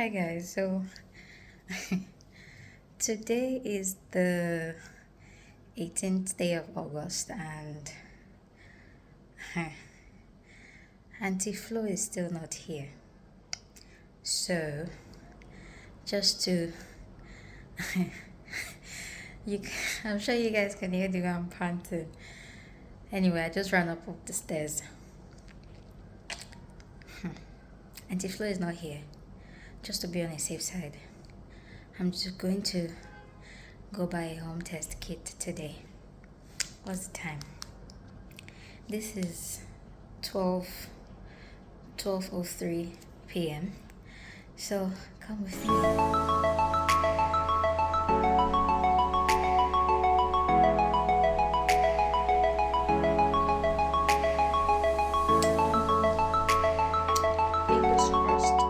Hi guys, so today is the 18th day of August and Auntie Flo is still not here. So just to you I'm sure you guys can hear the way I'm panting. Anyway, I just ran up the stairs. Auntie Flo is not here. Just to be on a safe side, I'm just going to go buy a home test kit today. What's the time? This is 12:03 p.m. So come with me. Fingers crossed.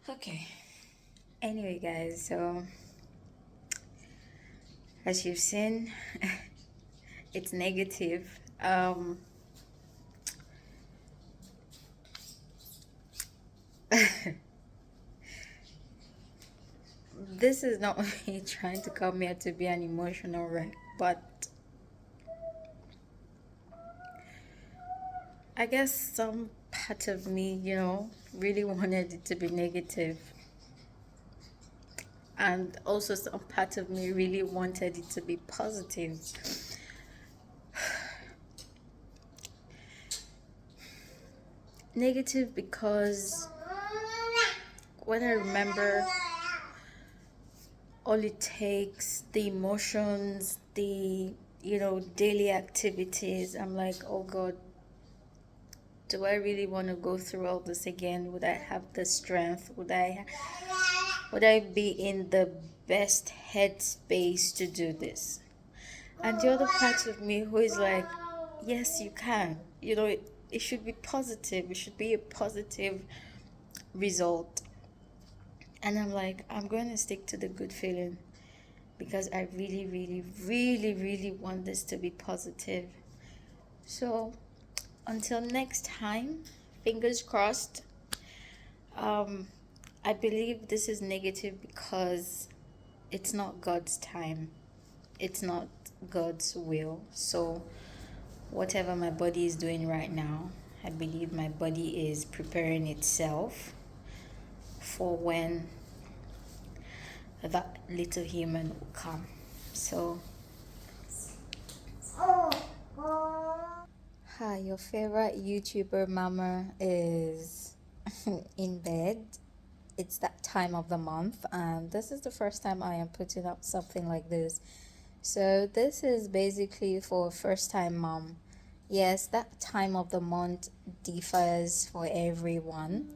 Okay. Anyway, guys, so as you've seen, it's negative. This is not me trying to come here to be an emotional wreck, but I guess some part of me, really wanted it to be negative. And also some part of me really wanted it to be positive. Negative because when I remember all it takes, the emotions, the daily activities, I'm like, oh God, do I really want to go through all this again? Would I have the strength? Would I be in the best headspace to do this? And the other part of me who is like, yes, you can. It should be positive. It should be a positive result. And I'm like, I'm going to stick to the good feeling because I really, really, really, really want this to be positive. So until next time, fingers crossed. I believe this is negative because it's not God's time. It's not God's will. So whatever my body is doing right now, I believe my body is preparing itself for when that little human will come. So hi, your favorite YouTuber mama is in bed. It's that time of the month, and this is the first time I am putting up something like this. So this is basically for first time mom. Yes, that time of the month differs for everyone,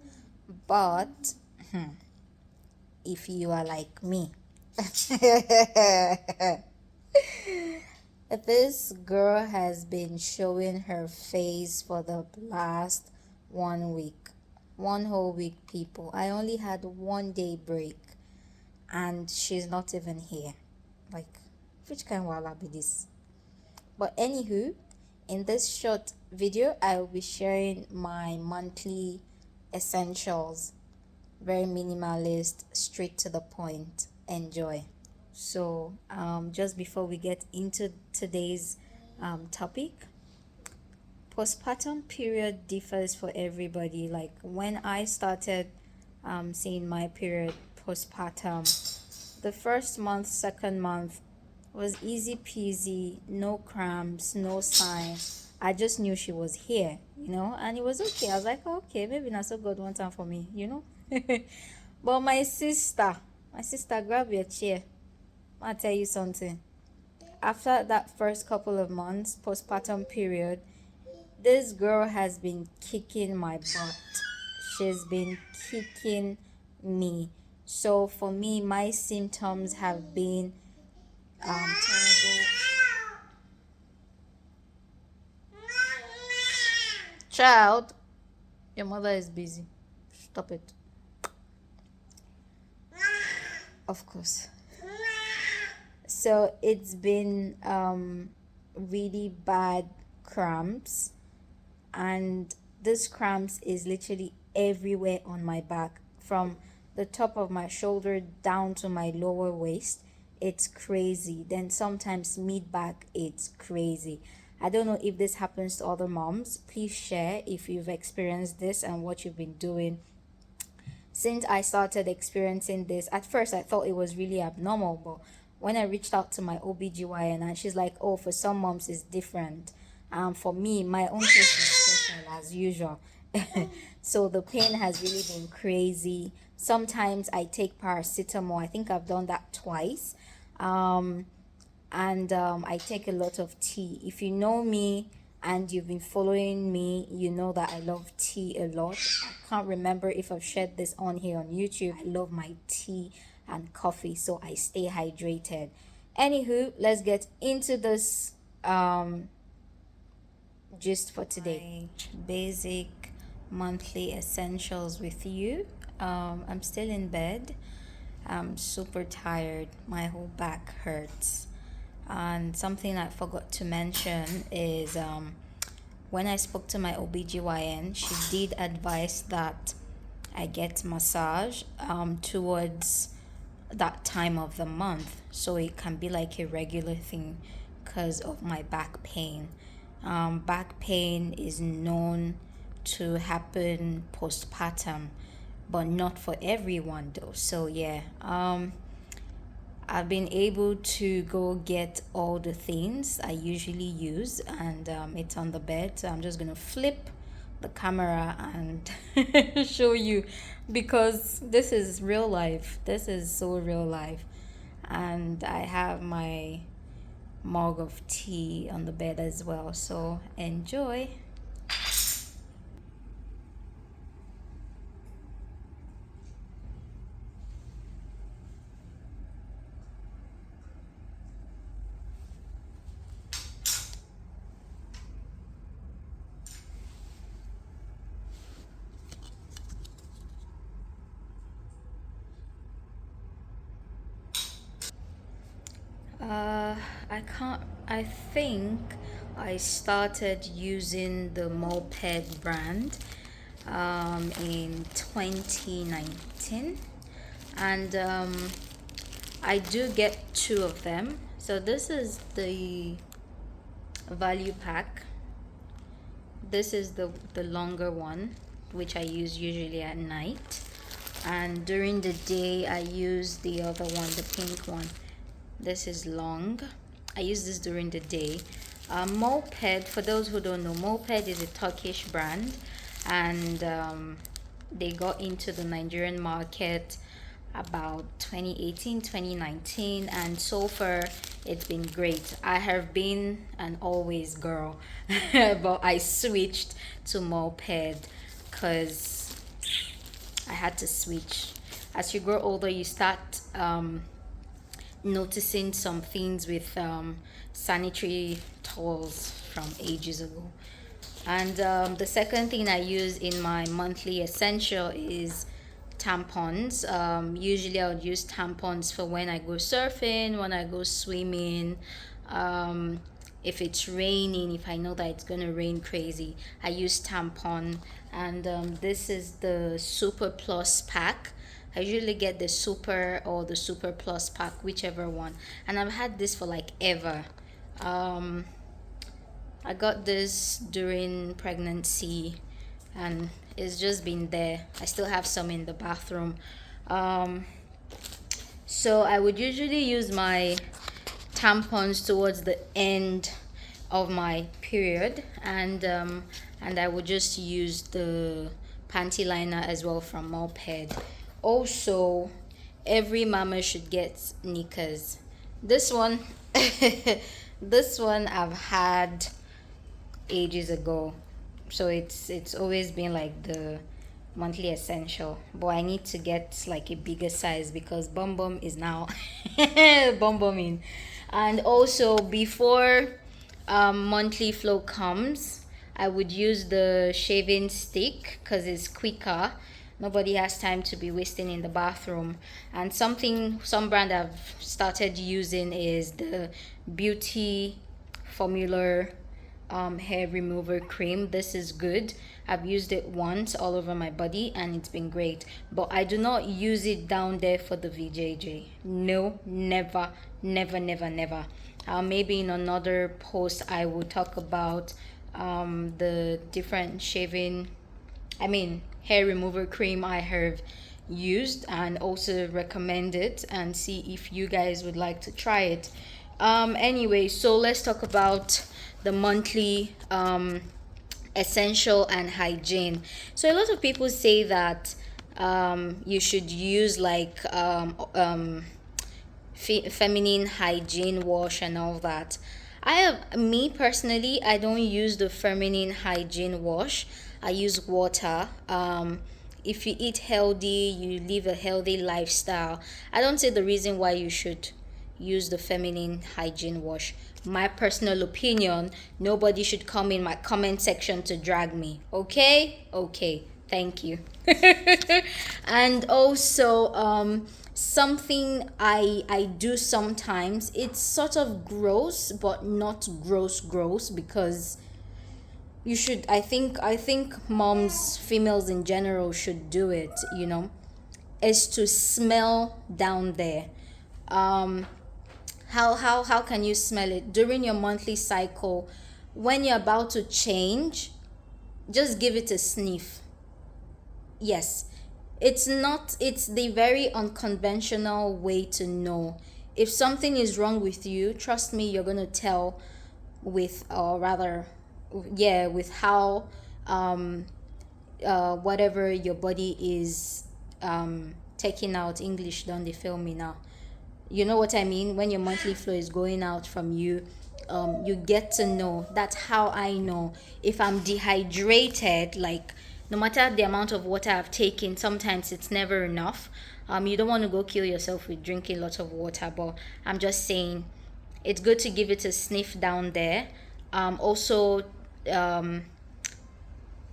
but if you are like me, this girl has been showing her face for the last 1 week. 1 whole week, people. I only had 1 day break and she's not even here. Like, which kind of wala be this? But anywho, in this short video, I will be sharing my monthly essentials. Very minimalist, straight to the point. Enjoy. So just before we get into today's topic, postpartum period differs for everybody. Like when I started seeing my period postpartum, the first month, second month was easy peasy, no cramps, no sign. I just knew she was here, and it was okay. I was like, okay, maybe not so God one time for me, But my sister, grab your chair. I'll tell you something. After that first couple of months, postpartum period, this girl has been kicking my butt. She's been kicking me. So for me, my symptoms have been terrible. Child, your mother is busy. Stop it. Of course. So it's been really bad cramps, and this cramps is literally everywhere on my back, from the top of my shoulder down to my lower waist. It's crazy. Then sometimes mid back, it's crazy. I don't know if this happens to other moms. Please share if you've experienced this and what you've been doing since I started experiencing this. At first, I thought it was really abnormal, but when I reached out to my OBGYN, and she's like, oh, for some moms it's different. For me, my own case is special as usual. So the pain has really been crazy. Sometimes I take paracetamol. I think I've done that twice. And I take a lot of tea. If you know me and you've been following me, you know that I love tea a lot. I can't remember if I've shared this on here on YouTube. I love my tea and coffee, so I stay hydrated. Anywho, let's get into this gist for today. Basic monthly essentials with you. I'm still in bed. I'm super tired. My whole back hurts. And something I forgot to mention is when I spoke to my OBGYN, she did advise that I get massage towards that time of the month, so it can be like a regular thing because of my back pain. Back pain is known to happen postpartum, but not for everyone though. So yeah, I've been able to go get all the things I usually use, and it's on the bed. So I'm just gonna flip the camera and show you, because this is real life. This is so real life. And I have my mug of tea on the bed as well. So enjoy. Uh, I can't. I think I started using the Moped brand in 2019, and I do get two of them. So this is the value pack. This is the longer one, which I use usually at night, and during the day I use the other one, the pink one. This is long. I use this during the day. Moped, for those who don't know, Moped is a Turkish brand, and they got into the Nigerian market about 2018 2019, and so far it's been great. I have been an always girl but I switched to Moped because I had to switch. As you grow older, you start noticing some things with sanitary towels from ages ago. And the second thing I use in my monthly essential is tampons. Usually I would use tampons for when I go surfing, when I go swimming, if it's raining, if I know that it's gonna rain crazy, I use tampon. And this is the Super Plus pack. I usually get the Super or the Super Plus pack, whichever one. And I've had this for like ever. I got this during pregnancy, and it's just been there. I still have some in the bathroom. So I would usually use my tampons towards the end of my period, and I would just use the panty liner as well from Moped. Also, every mama should get knickers. This one this one I've had ages ago, so it's always been like the monthly essential, but I need to get like a bigger size because bum bum is now bum bumming. And also, before monthly flow comes, I would use the shaving stick because it's quicker Nobody has time to be wasting in the bathroom. And some brand I've started using is the Beauty Formula hair remover cream. This is good. I've used it once all over my body and it's been great, but I do not use it down there for the VJJ. No, never, never, never, never. Maybe in another post I will talk about the different hair remover cream I have used and also recommend it, and see if you guys would like to try it. Anyway, so let's talk about the monthly essential and hygiene. So a lot of people say that you should use like feminine hygiene wash and all that. Me personally, I don't use the feminine hygiene wash. I use water. If you eat healthy, you live a healthy lifestyle, I don't see the reason why you should use the feminine hygiene wash. My personal opinion, nobody should come in my comment section to drag me. Okay, thank you. And also something I do sometimes, it's sort of gross but not gross, because you should, I think moms, females in general, should do it, is to smell down there. How can you smell it during your monthly cycle? When you're about to change, just give it a sniff. Yes, it's the very unconventional way to know if something is wrong with you. Trust me, you're going to tell with, or rather, yeah, with how whatever your body is taking out. English, don't they fail me now? You know what I mean? When your monthly flow is going out from you, you get to know. That's how I know if I'm dehydrated. Like, no matter the amount of water I've taken, sometimes it's never enough. You don't want to go kill yourself with drinking lots of water, but I'm just saying it's good to give it a sniff down there. Also,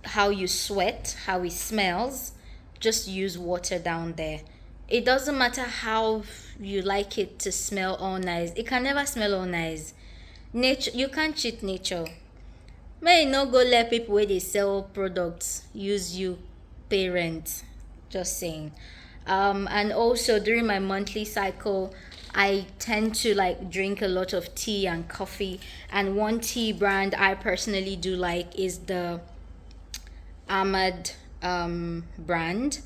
how you sweat, how it smells, just use water down there. It doesn't matter how you like it to smell all nice. It can never smell all nice. Nature, you can't cheat nature. May you no go let people where they sell products use you, parents. Just saying. And also during my monthly cycle, I tend to like drink a lot of tea and coffee. And one tea brand I personally do like is the Ahmad brand.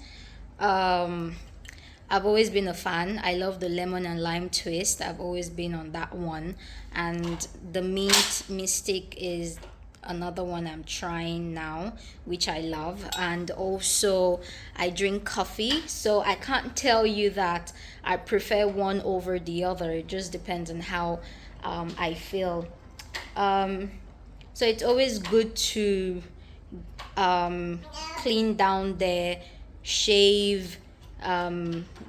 I've always been a fan. I love the lemon and lime twist. I've always been on that one. And the mint mystic is another one I'm trying now, which I love. And also I drink coffee, so I can't tell you that I prefer one over the other. It just depends on how I feel. So it's always good to clean down there, shave,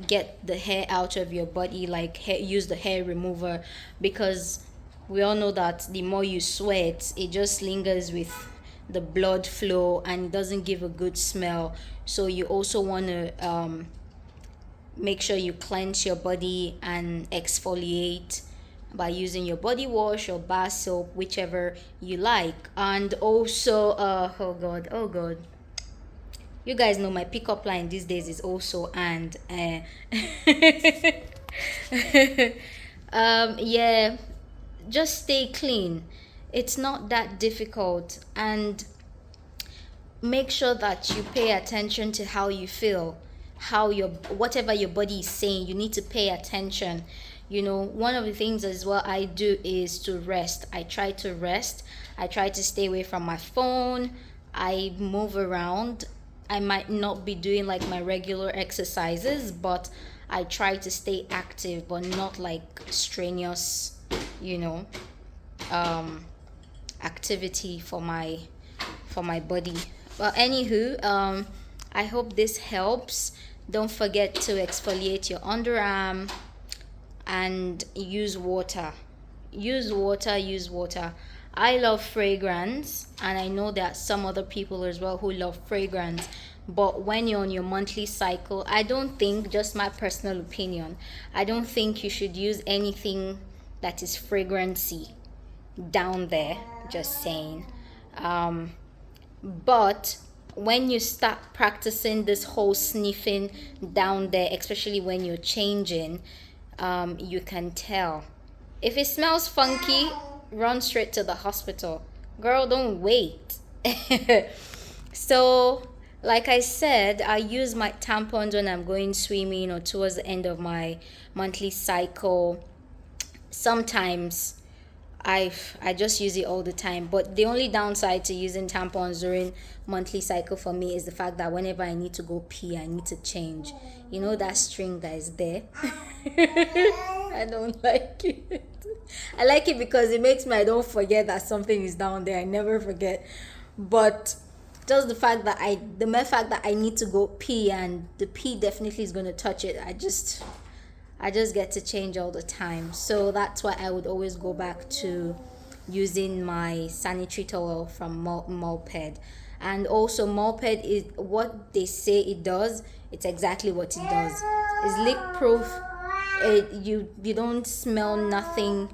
get the hair out of your body, like use the hair remover, because we all know that the more you sweat, it just lingers with the blood flow and it doesn't give a good smell. So you also want to make sure you cleanse your body and exfoliate by using your body wash or bar soap, whichever you like. And also oh god, you guys know my pickup line these days is also and yeah, just stay clean. It's not that difficult, and make sure that you pay attention to how you feel, how your whatever your body is saying, you need to pay attention. One of the things as well I do is to rest. I try to rest. I try to stay away from my phone. I move around. I might not be doing like my regular exercises, but I try to stay active, but not like strenuous, activity for my body. But anywho, I hope this helps. Don't forget to exfoliate your underarm and use water. Use water. I love fragrance, and I know there are some other people as well who love fragrance. But when you're on your monthly cycle, I don't think, just my personal opinion, I don't think you should use anything that is fragrancy down there. Just saying. But when you start practicing this whole sniffing down there, especially when you're changing, you can tell. If it smells funky, run straight to the hospital. Girl, don't wait. So, like I said, I use my tampons when I'm going swimming or towards the end of my monthly cycle. Sometimes I just use it all the time. But the only downside to using tampons during monthly cycle for me is the fact that whenever I need to go pee, I need to change. You know that string that is there? I don't like it. I like it because it makes me, I don't forget that something is down there. I never forget. But just the mere fact that I need to go pee and the pee definitely is going to touch it, I just get to change all the time. So that's why I would always go back to using my sanitary towel from Moped. And also Moped is what they say it does, it's exactly what it does. It's leak proof. You don't smell nothing.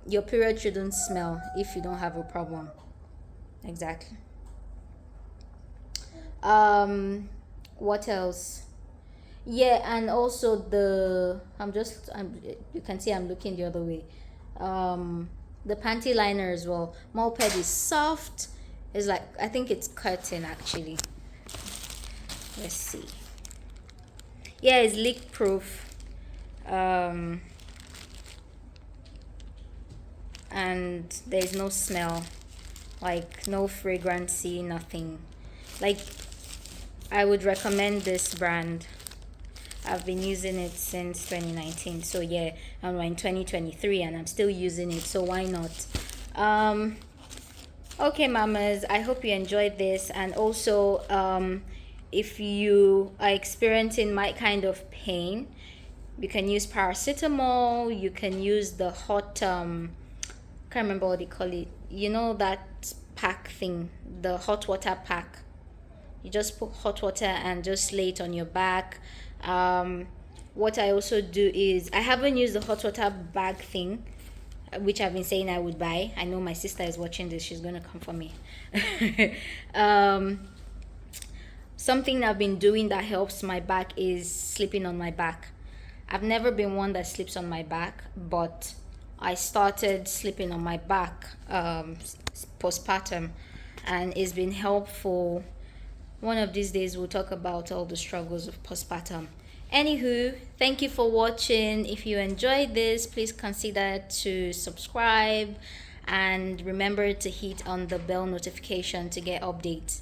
Your period shouldn't smell if you don't have a problem. Exactly. What else? Yeah, and also you can see I'm looking the other way. The panty liner as well. Moped is soft. It's like, I think it's cotton actually. Let's see. Yeah, it's leak proof. And there's no smell, like no fragrancy, nothing. Like, I would recommend this brand. I've been using it since 2019. So yeah, I'm in 2023 and I'm still using it. So why not? Okay, mamas, I hope you enjoyed this. And also, if you are experiencing my kind of pain, you can use paracetamol. You can use the hot, can't remember what they call it. You know that pack thing, the hot water pack. You just put hot water and just lay it on your back. What I also do is, I haven't used the hot water bag thing, which I've been saying I would buy. I know my sister is watching this, she's gonna come for me. Something I've been doing that helps my back is sleeping on my back. I've never been one that sleeps on my back, but I started sleeping on my back postpartum, and it's been helpful. One of these days we'll talk about all the struggles of postpartum. Anywho, thank you for watching. If you enjoyed this, please consider to subscribe and remember to hit on the bell notification to get updates.